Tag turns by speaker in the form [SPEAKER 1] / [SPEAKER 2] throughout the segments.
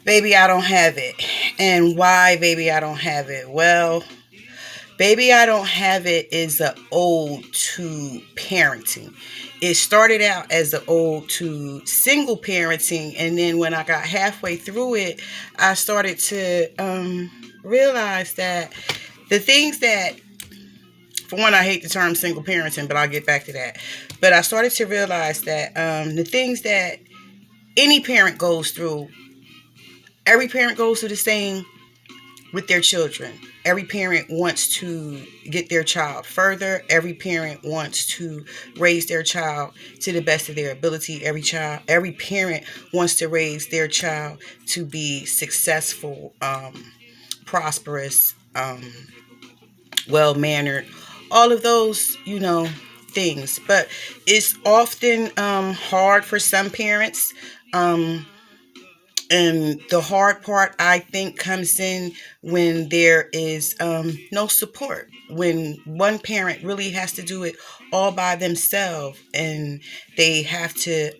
[SPEAKER 1] Baby, I don't have it. And why, baby, I don't have it? Well, baby, I don't have it is a ode to parenting. It started out as an ode to single parenting, and then when I got halfway through it, I started to realize that the things that, for one, I hate the term single parenting, but I'll get back to that. But I started to realize that the things that any parent goes through, every parent goes through the same with their children. Every parent wants to get their child further. Every parent wants to raise their child to the best of their ability. Every parent wants to raise their child to be successful, prosperous, well mannered, all of those, things. But it's often hard for some parents. Um, and the hard part, I think, comes in when there is no support. When one parent really has to do it all by themselves, and they have to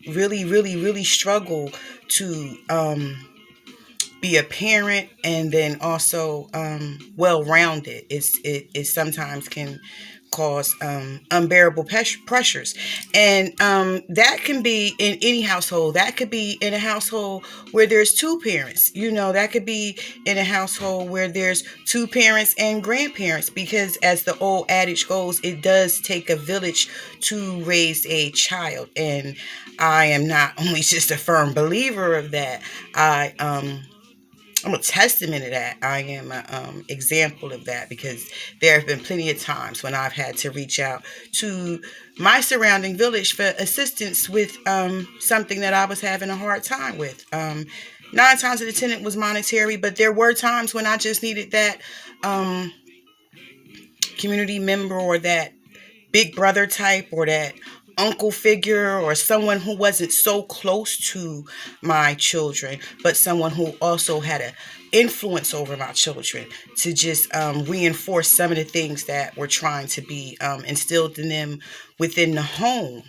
[SPEAKER 1] really, really, really struggle to be a parent, and then also well rounded. It sometimes can cause unbearable pressures, and that can be in any household. That could be in a household where there's two parents. That could be in a household where there's two parents and grandparents, because as the old adage goes, it does take a village to raise a child. And I am not only just a firm believer of that. I'm a testament of that. I am an example of that, because there have been plenty of times when I've had to reach out to my surrounding village for assistance with something that I was having a hard time with. 9 times out of 10 it was monetary, but there were times when I just needed that um, community member, or that big brother type, or that uncle figure, or someone who wasn't so close to my children, but someone who also had an influence over my children, to just reinforce some of the things that were trying to be instilled in them within the home.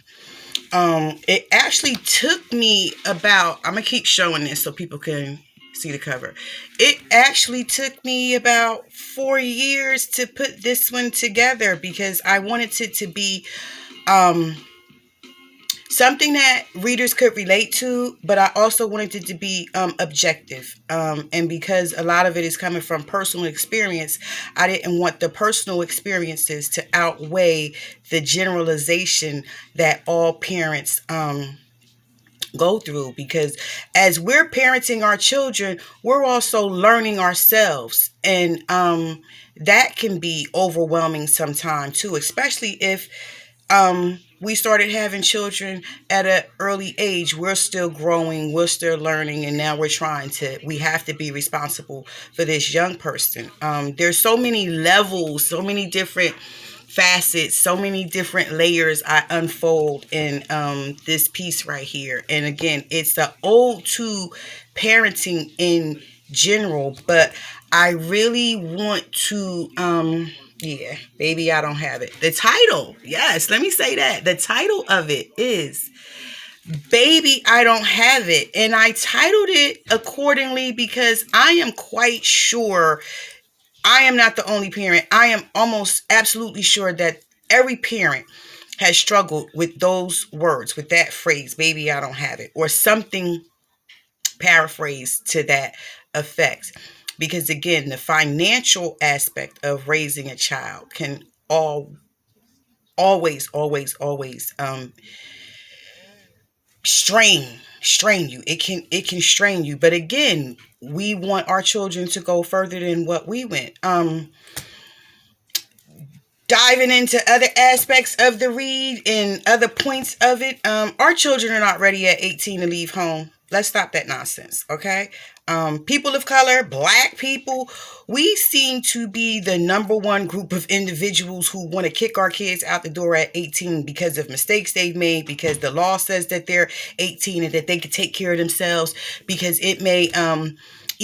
[SPEAKER 1] It actually took me about, I'm going to keep showing this so people can see the cover. It actually took me about 4 years to put this one together, because I wanted it to be um, something that readers could relate to, but I also wanted it to be objective. And because a lot of it is coming from personal experience, I didn't want the personal experiences to outweigh the generalization that all parents go through. Because as we're parenting our children, we're also learning ourselves. And that can be overwhelming sometimes too, especially if we started having children at an early age. We're still growing, we're still learning, and now we have to be responsible for this young person. There's so many levels, so many different facets, so many different layers I unfold in this piece right here. And again, it's an ode to parenting in general, but I really want to yeah, baby, I don't have it. The title, yes, let me say that. The title of it is Baby, I Don't Have It. And I titled it accordingly because I am quite sure I am not the only parent. I am almost absolutely sure that every parent has struggled with those words, with that phrase, baby, I don't have it, or something paraphrased to that effect. Because again, the financial aspect of raising a child can always strain you. It can strain you. But again, we want our children to go further than what we went. Diving into other aspects of the read and other points of it, our children are not ready at 18 to leave home. Let's stop that nonsense, okay? People of color, black people, we seem to be the number one group of individuals who want to kick our kids out the door at 18 because of mistakes they've made, because the law says that they're 18 and that they can take care of themselves, because it may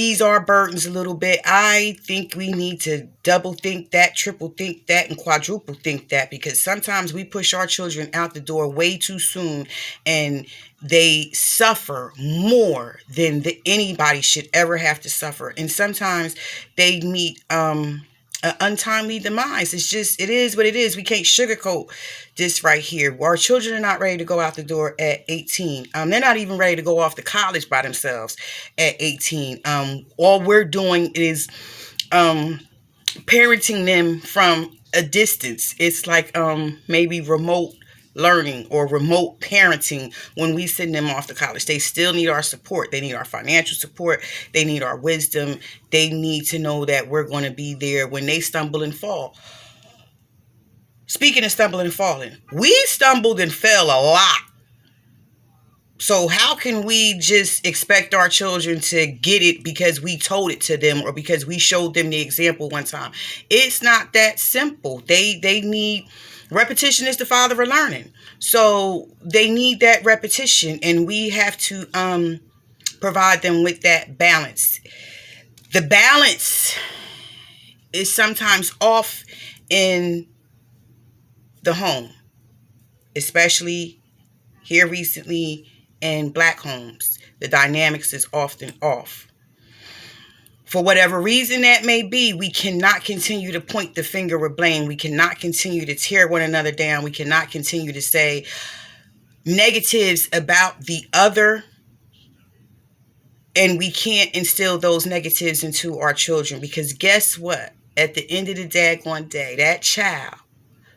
[SPEAKER 1] ease our burdens a little bit. I think we need to double think that, triple think that, and quadruple think that, because sometimes we push our children out the door way too soon, and they suffer more than anybody should ever have to suffer. And sometimes they meet an untimely demise. It is what it is. We can't sugarcoat this right here. Our children are not ready to go out the door at 18. They're not even ready to go off to college by themselves at 18. All we're doing is parenting them from a distance. It's like maybe remote learning or remote parenting when we send them off to college. They still need our support. They need our financial support. They need our wisdom. They need to know that we're going to be there when they stumble and fall. Speaking of stumbling and falling, we stumbled and fell a lot. So how can we just expect our children to get it because we told it to them or because we showed them the example one time? It's not that simple. They need repetition is the father of learning. So they need that repetition, and we have to provide them with that balance. The balance is sometimes off in the home, especially here recently in Black homes. The dynamics is often off. For whatever reason that may be, we cannot continue to point the finger of blame. We cannot continue to tear one another down. We cannot continue to say negatives about the other. And we can't instill those negatives into our children, because guess what? At the end of the daggone day, that child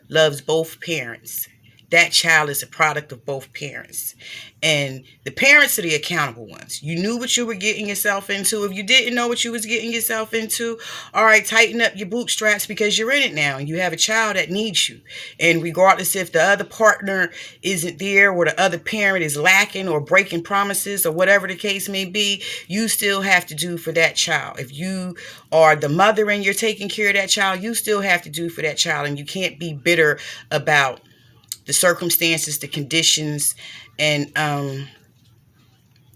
[SPEAKER 1] loves both parents. That child is a product of both parents. And the parents are the accountable ones. You knew what you were getting yourself into. If you didn't know what you was getting yourself into, all right, tighten up your bootstraps, because you're in it now and you have a child that needs you. And regardless if the other partner isn't there or the other parent is lacking or breaking promises or whatever the case may be, you still have to do for that child. If you are the mother and you're taking care of that child, you still have to do for that child. And you can't be bitter about the circumstances, the conditions, and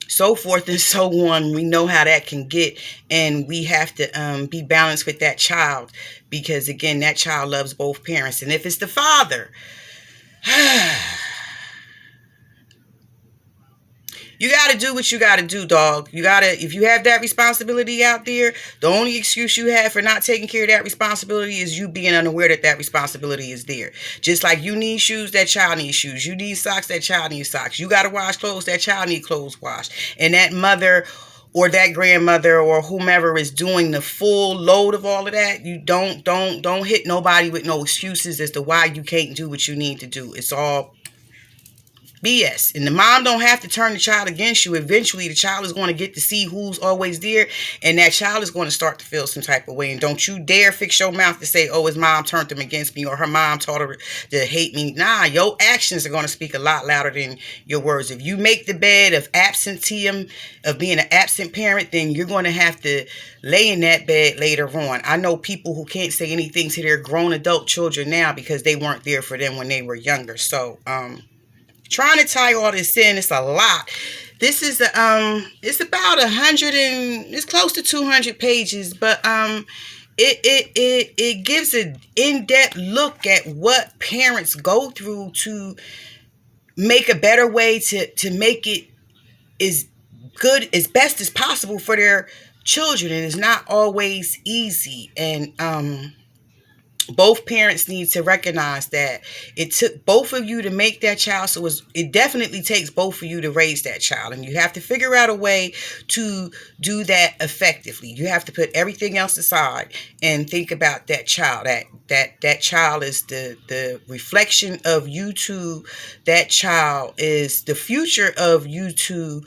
[SPEAKER 1] so forth and so on. We know how that can get, and we have to be balanced with that child, because again, that child loves both parents. And if it's the father, you got to do what you got to do, dog. If you have that responsibility out there, the only excuse you have for not taking care of that responsibility is you being unaware that that responsibility is there. Just like you need shoes, that child needs shoes. You need socks, that child needs socks. You got to wash clothes, that child needs clothes washed. And that mother or that grandmother or whomever is doing the full load of all of that, you don't hit nobody with no excuses as to why you can't do what you need to do. It's all BS. And the mom don't have to turn the child against you. Eventually, the child is going to get to see who's always there, and that child is going to start to feel some type of way. And don't you dare fix your mouth to say, oh, his mom turned him against me, or her mom taught her to hate me. Nah, your actions are going to speak a lot louder than your words. If you make the bed of absenteeism, of being an absent parent, then you're going to have to lay in that bed later on. I know people who can't say anything to their grown adult children now because they weren't there for them when they were younger. So, trying to tie all this in, it's a lot. This is it's about 100 and it's close to 200 pages, but it gives an in-depth look at what parents go through to make a better way to make it as good as best as possible for their children. And it's not always easy. And both parents need to recognize that it took both of you to make that child. So it definitely takes both of you to raise that child. And you have to figure out a way to do that effectively. You have to put everything else aside and think about that child. That child is the reflection of you two. That child is the future of you two,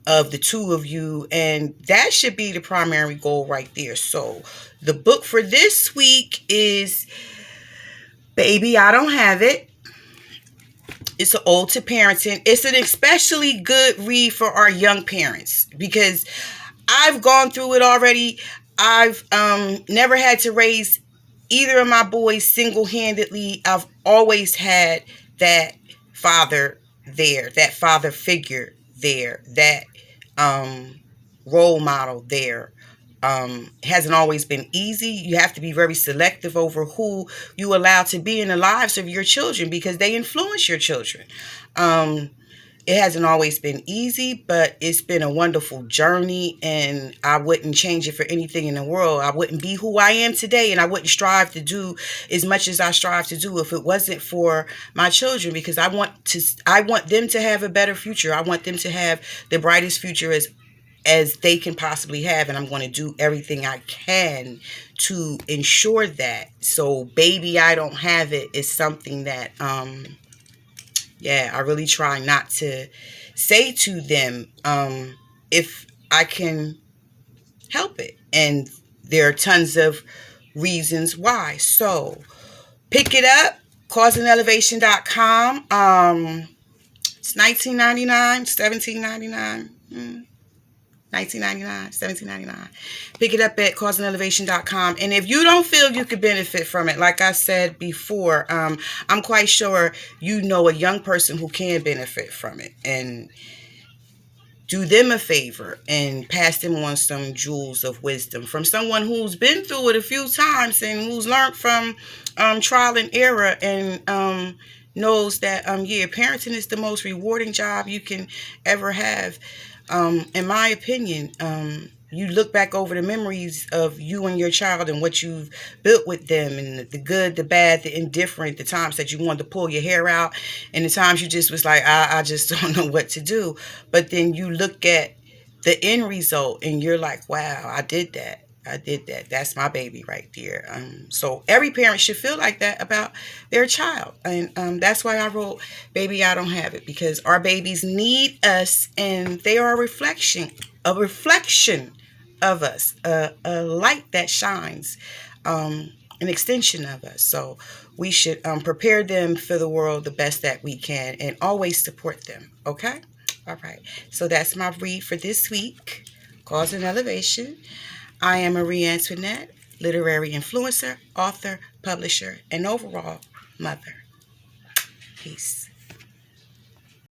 [SPEAKER 1] of the two of you, and that should be the primary goal right there. So the book for this week is Baby, I Don't Have It. It's an ode to parenting. It's an especially good read for our young parents, because I've gone through it already. I've never had to raise either of my boys single-handedly. I've always had that father there, that father figure there, that role model there. It hasn't always been easy. You have to be very selective over who you allow to be in the lives of your children because they influence your children. Um, it hasn't always been easy, but it's been a wonderful journey, and I wouldn't change it for anything in the world. I wouldn't be who I am today, and I wouldn't strive to do as much as I strive to do if it wasn't for my children, because I want them to have a better future. I want them to have the brightest future as they can possibly have, and I'm going to do everything I can to ensure that. So baby, I don't have it is something that yeah, I really try not to say to them if I can help it. And there are tons of reasons why. So pick it up, causeandelevation.com. It's 19.99, 17.99. 19.99, 17.99. Pick it up at causeandelevation.com. And if you don't feel you could benefit from it, like I said before, I'm quite sure you know a young person who can benefit from it. And do them a favor and pass them on some jewels of wisdom from someone who's been through it a few times and who's learned from trial and error, and knows that yeah, parenting is the most rewarding job you can ever have. In my opinion, you look back over the memories of you and your child and what you've built with them, and the good, the bad, the indifferent, the times that you wanted to pull your hair out, and the times you just was like, I just don't know what to do. But then you look at the end result and you're like, wow, I did that. I did that. That's my baby right there. So every parent should feel like that about their child. And that's why I wrote Baby, I Don't Have It, because our babies need us, and they are a reflection of us, a light that shines, an extension of us. So we should prepare them for the world the best that we can and always support them. Okay? All right. So that's my read for this week, Cause and Elevation. I am Marie Antionette, literary influencer, author, publisher, and overall mother. Peace.